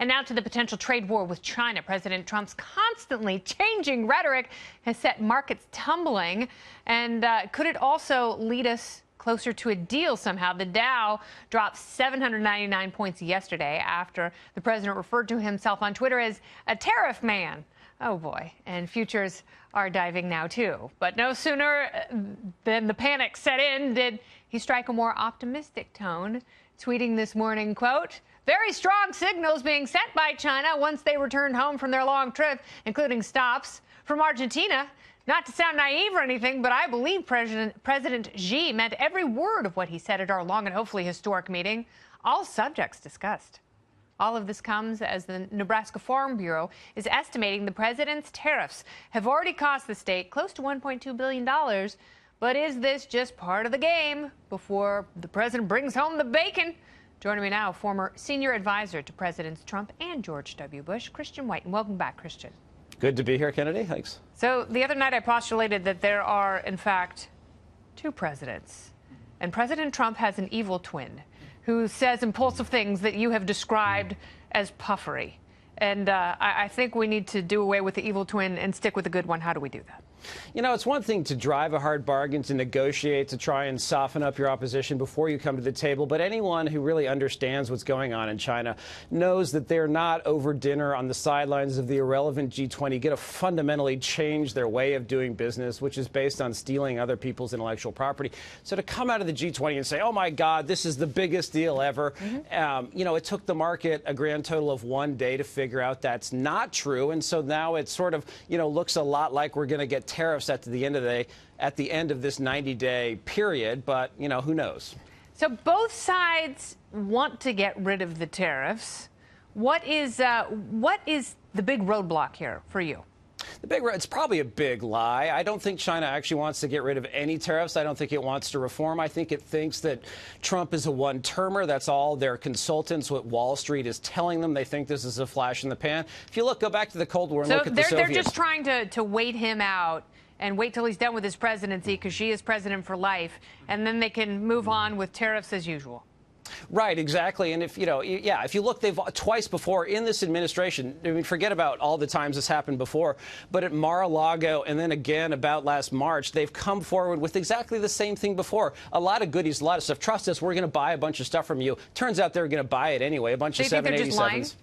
And now to the potential trade war with China. President Trump's constantly changing rhetoric has set markets tumbling. And could it also lead us closer to a deal somehow? The Dow dropped 799 points yesterday after the president referred to himself on Twitter as a tariff man. Oh, boy. And futures are diving now, too. But no sooner than the panic set in did he strike a more optimistic tone, tweeting this morning, quote, "Very strong signals being sent by China once they returned home from their long trip, including stops from Argentina. Not to sound naive or anything, but I believe President Xi meant every word of what he said at our long and hopefully historic meeting. All subjects discussed." All of this comes as the Nebraska Farm Bureau is estimating the president's tariffs have already cost the state close to $1.2 billion. But is this just part of the game before the president brings home the bacon? Joining me now, former senior advisor to Presidents Trump and George W. Bush, Christian Whiton. Welcome back, Christian. Good to be here, Kennedy. Thanks. So the other night I postulated that there are, in fact, two presidents. And President Trump has an evil twin who says impulsive things that you have described as puffery. And I think we need to do away with the evil twin and stick with the good one. How do we do that? You know, it's one thing to drive a hard bargain, to negotiate, to try and soften up your opposition before you come to the table. But anyone who really understands what's going on in China knows that they're not over dinner on the sidelines of the irrelevant G20 going to fundamentally change their way of doing business, which is based on stealing other people's intellectual property. So to come out of the G20 and say, oh, my God, this is the biggest deal ever. You know, it took the market a grand total of 1 day to figure out that's not true. And so now it sort of, you know, looks a lot like we're going to get tariffs at the end of this 90-day period, but, you know, who knows? So both sides want to get rid of the tariffs. What is the big roadblock here for you? It's probably a big lie. I don't think China actually wants to get rid of any tariffs. I don't think it wants to reform. I think it thinks that Trump is a one-termer. That's all their consultants, what Wall Street is telling them. They think this is a flash in the pan. If you go back to the Cold War and look at the Soviets. They're just trying to wait him out and wait till he's done with his presidency because Xi is president for life, and then they can move on with tariffs as usual. Right, exactly. And if you look, they've twice before in this administration, I mean, forget about all the times this happened before, but at Mar-a-Lago and then again about last March, they've come forward with exactly the same thing before. A lot of goodies, a lot of stuff. Trust us, we're going to buy a bunch of stuff from you. Turns out they're going to buy it anyway, a bunch of 787s.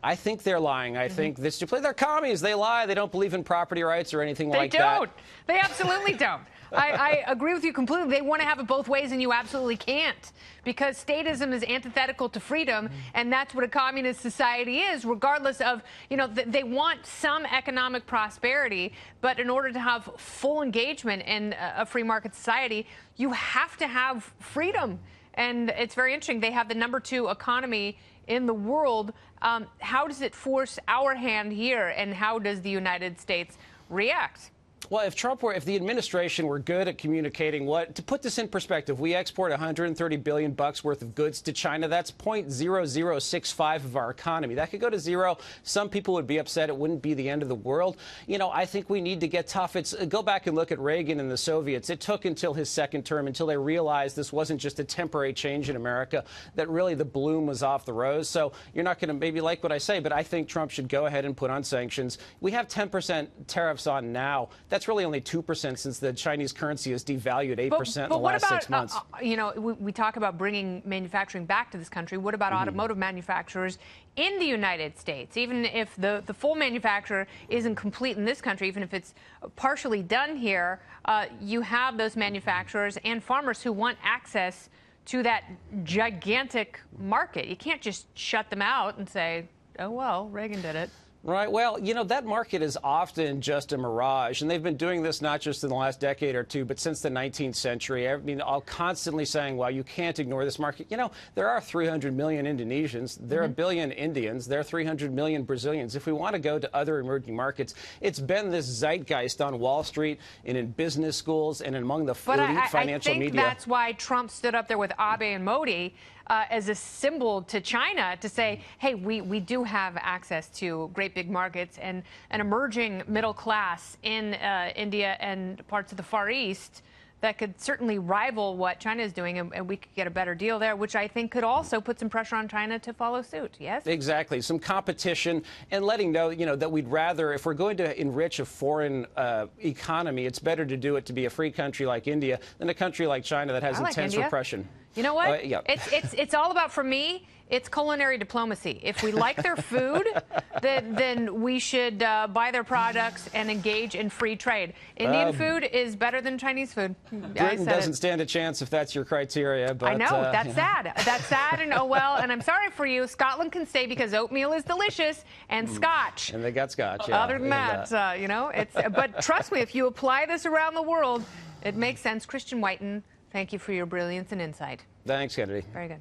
I think they're lying. I think they're commies. They lie. They don't believe in property rights or anything like that. They don't. They absolutely don't. I agree with you completely. They want to have it both ways, and you absolutely can't, because statism is antithetical to freedom, and that's what a communist society is, regardless of, you know, they want some economic prosperity, but in order to have full engagement in a free market society, you have to have freedom. And it's very interesting. They have the #2 economy in the world. How does it force our hand here, and how does the United States react? Well, if the administration were good at communicating to put this in perspective, we export $130 billion worth of goods to China. That's 0.0065 of our economy. That could go to zero. Some people would be upset. It wouldn't be the end of the world. You know, I think we need to get tough. Go back and look at Reagan and the Soviets. It took until his second term until they realized this wasn't just a temporary change in America, that really the bloom was off the rose. So you're not going to maybe like what I say, but I think Trump should go ahead and put on sanctions. We have 10% tariffs on now. That's really only 2% since the Chinese currency has devalued 8% in the last 6 months. You know, we talk about bringing manufacturing back to this country. What about automotive manufacturers in the United States? Even if the full manufacturer isn't complete in this country, even if it's partially done here, you have those manufacturers and farmers who want access to that gigantic market. You can't just shut them out and say, oh, well, Reagan did it. Right. Well, you know, that market is often just a mirage, and they've been doing this not just in the last decade or two, but since the 19th century. I mean, all constantly saying, well, you can't ignore this market. You know, there are 300 million Indonesians. There are a billion Indians. There are 300 million Brazilians. If we want to go to other emerging markets, it's been this zeitgeist on Wall Street and in business schools and among the elite financial media. I think that's why Trump stood up there with Abe and Modi as a symbol to China to say, hey, we do have access to great big markets and an emerging middle class in India and parts of the Far East that could certainly rival what China is doing, and we could get a better deal there, which I think could also put some pressure on China to follow suit. Yes? Exactly. Some competition and letting know, that we'd rather, if we're going to enrich a foreign economy, it's better to do it to be a free country like India than a country like China that has intense repression. You know what? Yeah. It's all about, for me, it's culinary diplomacy. If we like their food, then we should buy their products and engage in free trade. Indian food is better than Chinese food. Britain doesn't stand a chance if that's your criteria. But, I know. That's sad. That's sad, and oh well. And I'm sorry for you. Scotland can stay because oatmeal is delicious and scotch. And they got scotch, yeah. Other than that, it's. But trust me, if you apply this around the world, it makes sense. Christian Whiton, thank you for your brilliance and insight. Thanks, Kennedy. Very good.